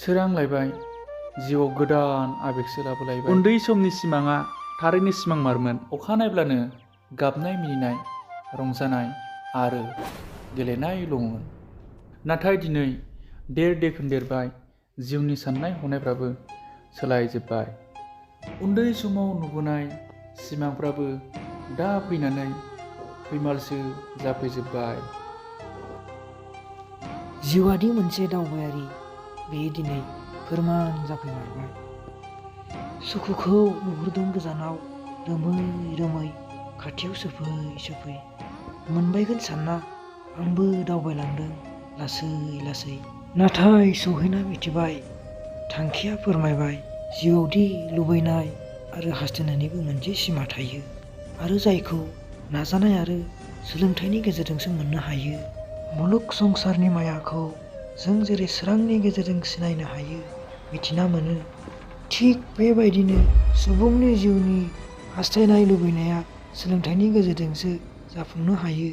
सोरांलायबाय, जिउआव गोदान आबेगसो लाबोलायबाय। उन्दै समनि सिमाङा थारैनो सिमांमारमोन। अखा नायब्लानो गाबनाय मिनिनाय, रंजानाय आरो गेलेनायल'मोन। नाथाय दिनै देरदेखोन देरबाय, जिउनि साननाय हनायफ्राबो सोलायजोब्बाय। उन्दै समाव नुबोनाय सिमांफ्राबो दा फैनानै फैमालसो जाफैजोब्बाय। जिउआदि मोनसे दावबायारि, बेयो दिनै फोरमान जाफैमारबाय। सुखुखौ नुहुरदों गोजानाव, रोमै रोमै खाथियाव सोफै सोफै। मोनबायगोन सानना आंबो दावबायलांदों लासै लासै। नाथाय सौहैना मिथिबाय, थांखिया फोरमायबाय, जिउआवदि लुबैनाय आरो हास्थायनायनिबो मोनसे सिमा थायो, आरो जायखौ नाजानाय आरो सोलोंथाइनि गेजेरजोंसो मोननो हायो। मुलुग संसारनि मायाखौ जों जेरै सोरांनि गेजेरजों सिनायनो हायो, मिथिना मोनो, थिग बेबायदिनो सुबुंनि जिउनि हास्थायनाय लुबैनाया सोलोंथाइनि गेजेरजोंसो जाफुंनो हायो।